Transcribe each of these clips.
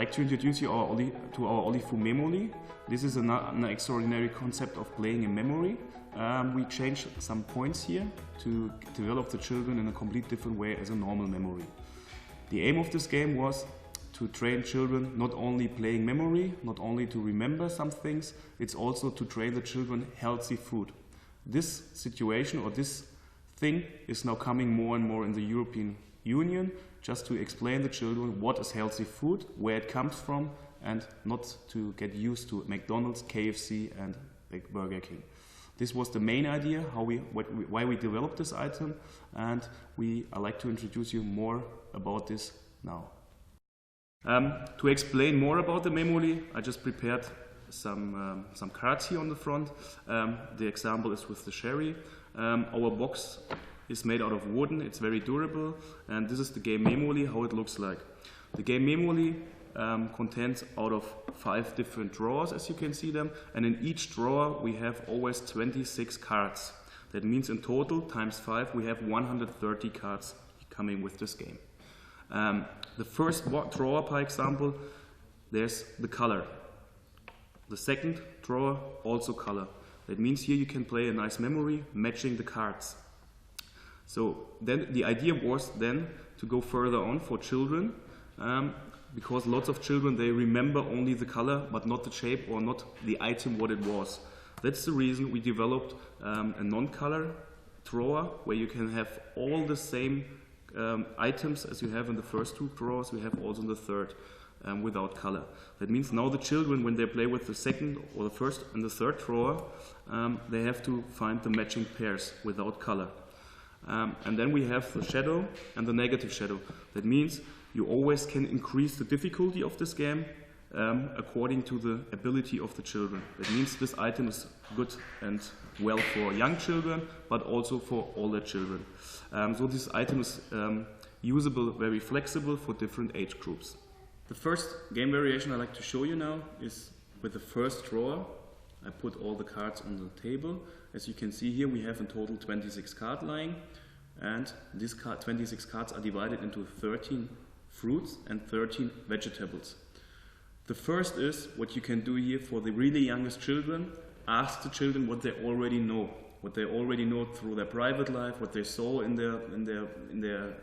like to introduce you to our Olifu Memoli. This is an extraordinary concept of playing in memory. We changed some points here to develop the children in a completely different way as a normal memory. The aim of this game was to train children not only playing memory, not only to remember some things, it's also to train the children healthy food. This situation or this thing is now coming more and more in the European Union, just to explain the children what is healthy food, where it comes from, and not to get used to McDonald's, KFC and Burger King. This was the main idea, why we developed this item, and I'd like to introduce you more about this now. To explain more about the Memoli, I just prepared some cards here on the front. The example is with the sherry. Our box is made out of wooden, it's very durable, and this is the game Memoli, how it looks like. The game Memoli contains out of 5 different drawers, as you can see them, and in each drawer we have always 26 cards. That means in total, times 5, we have 130 cards coming with this game. The first drawer, for example, there's the color. The second drawer, also color. That means here you can play a nice memory, matching the cards. So then the idea was then to go further on for children, because lots of children, they remember only the color, but not the shape or not the item what it was. That's the reason we developed a non-color drawer, where you can have all the same items as you have in the first 2 drawers, we have also in the third, without color. That means now the children, when they play with the second or the first and the third drawer, they have to find the matching pairs without color. And then we have the shadow and the negative shadow. That means you always can increase the difficulty of this game according to the ability of the children. That means this item is good and well for young children, but also for older children. So this item is usable, very flexible for different age groups. The first game variation I'd like to show you now is with the first drawer. I put all the cards on the table. As you can see here, we have in total 26 cards lying, and these 26 cards are divided into 13 fruits and 13 vegetables. The first is what you can do here for the really youngest children. Ask the children what they already know, through their private life, what they saw in their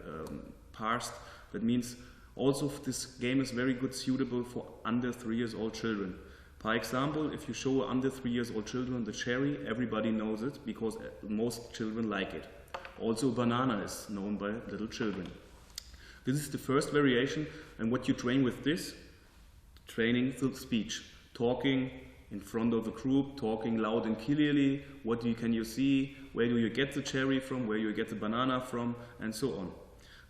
past. That means also this game is very good suitable for under 3 years old children. For example, if you show under 3 years old children the cherry, everybody knows it because most children like it. Also banana is known by little children. This is the first variation, and what you train with this, training the speech, talking in front of the group, talking loud and clearly, can you see, where do you get the cherry from, where you get the banana from, and so on.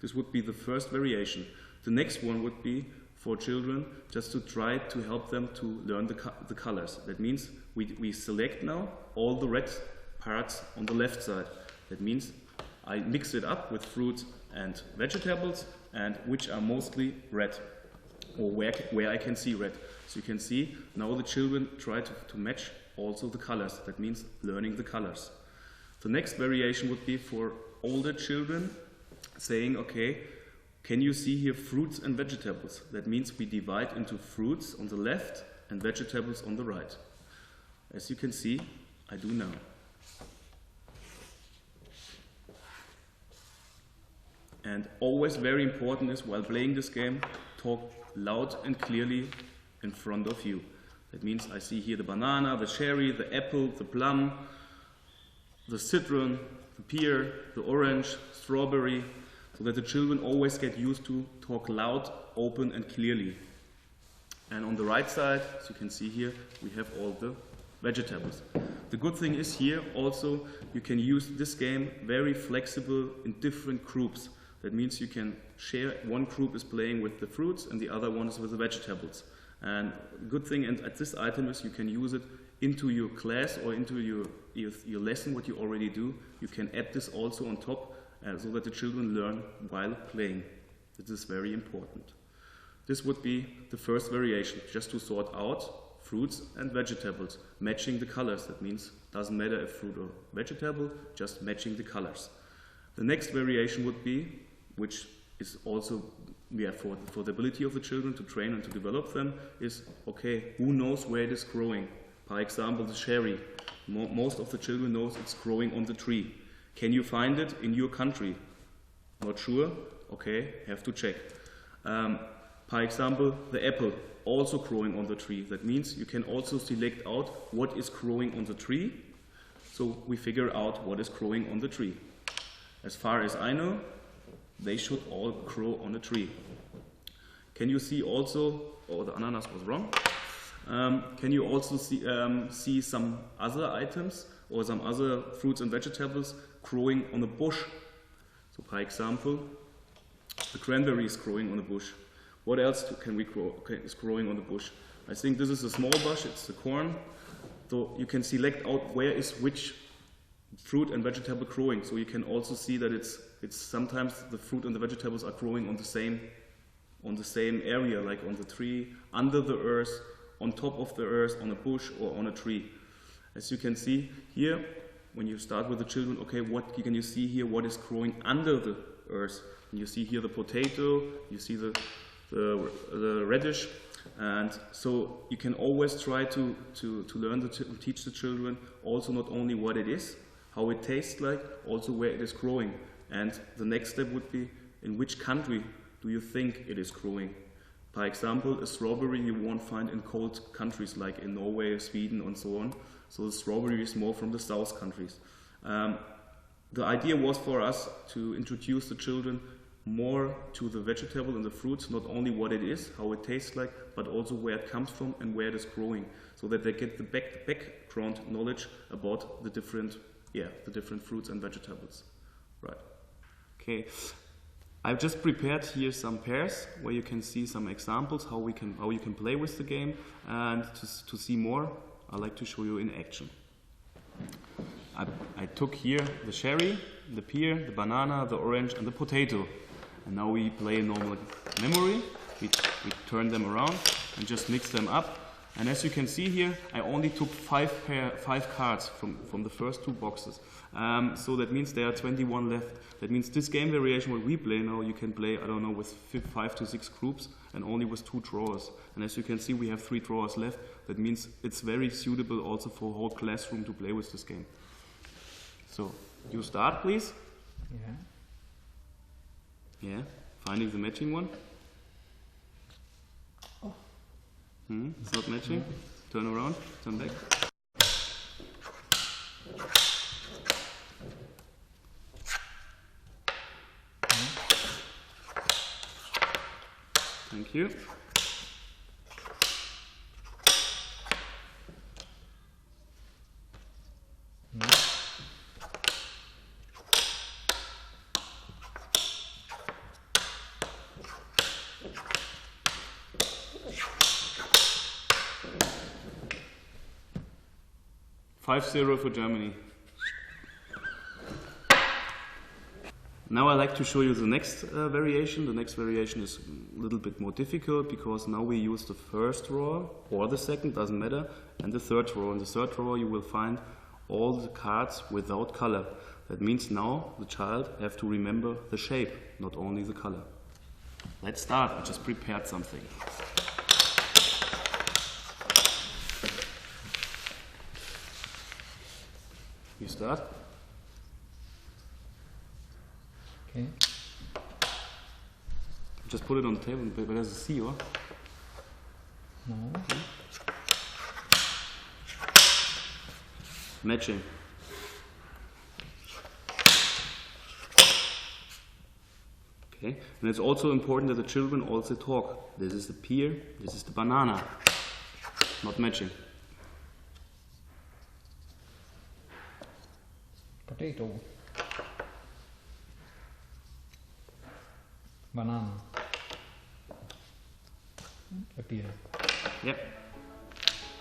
This would be the first variation. The next one would be for children just to try to help them to learn the colors. That means we select now all the red parts on the left side. That means I mix it up with fruits and vegetables, and which are mostly red, or where I can see red. So you can see now the children try to match also the colors. That means learning the colors. The next variation would be for older children, saying, okay, can you see here fruits and vegetables? That means we divide into fruits on the left and vegetables on the right. As you can see, I do now. And always very important is, while playing this game, talk loud and clearly in front of you. That means I see here the banana, the cherry, the apple, the plum, the citron, the pear, the orange, strawberry, so that the children always get used to talk loud, open and clearly. And on the right side, as you can see here, we have all the vegetables. The good thing is here also you can use this game very flexible in different groups. That means you can share, one group is playing with the fruits and the other one is with the vegetables. And good thing at this item is you can use it into your class or into your lesson, what you already do. You can add this also on top so that the children learn while playing. This is very important. This would be the first variation, just to sort out fruits and vegetables, matching the colors. That means doesn't matter if fruit or vegetable, just matching the colors. The next variation would be, which is also for the ability of the children to train and to develop them is, okay, who knows where it is growing? For example, the cherry. Most of the children knows it's growing on the tree. Can you find it in your country? Not sure? Okay, have to check. For example, the apple, also growing on the tree. That means you can also select out what is growing on the tree. So we figure out what is growing on the tree. As far as I know, they should all grow on a tree. Can you see also, oh, the ananas was wrong. Can you also see some other items or some other fruits and vegetables growing on a bush? So, for example, the cranberry is growing on a bush. What else can we grow? Okay, is growing on the bush. I think this is a small bush. It's the corn. So you can select out where is which fruit and vegetable growing. So you can also see that it's sometimes the fruit and the vegetables are growing on the same area, like on the tree, under the earth, on top of the earth, on a bush or on a tree. As you can see here, when you start with the children, okay, what can you see here? What is growing under the earth? And you see here the potato, you see the radish, and so you can always try to learn to teach the children also not only what it is, how it tastes like, also where it is growing. And the next step would be, in which country do you think it is growing? For example, a strawberry you won't find in cold countries like in Norway, Sweden and so on. So the strawberry is more from the south countries. The idea was for us to introduce the children more to the vegetable and the fruits, not only what it is, how it tastes like, but also where it comes from and where it is growing, so that they get the background knowledge about the different fruits and vegetables. Right. Okay. I've just prepared here some pairs where you can see some examples how you can play with the game, and to see more, I'd like to show you in action. I took here the cherry, the pear, the banana, the orange and the potato. And now we play a normal memory. We turn them around and just mix them up. And as you can see here, I only took 5 cards from the first 2 boxes. So that means there are 21 left. That means this game variation what we play now, you can play, I don't know, with 5 to 6 groups and only with 2 drawers. And as you can see, we have 3 drawers left. That means it's very suitable also for a whole classroom to play with this game. So, you start, please. Yeah. Yeah, finding the matching one. Oh. It's not matching. Turn around, turn back. Thank you. Yeah. 5-0 for Germany. Now I'd like to show you the next variation. The next variation is a little bit more difficult because now we use the first drawer or the second, doesn't matter, and the third drawer. In the third drawer you will find all the cards without color. That means now the child have to remember the shape, not only the color. Let's start. I just prepared something. You start. Okay. Just put it on the table, but there's a C, or? No. Okay. Matching. Okay, and it's also important that the children also talk. This is the pear, this is the banana. Not matching. Potato. Banana. A pear. Yep.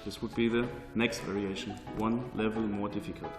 This would be the next variation, one level more difficult.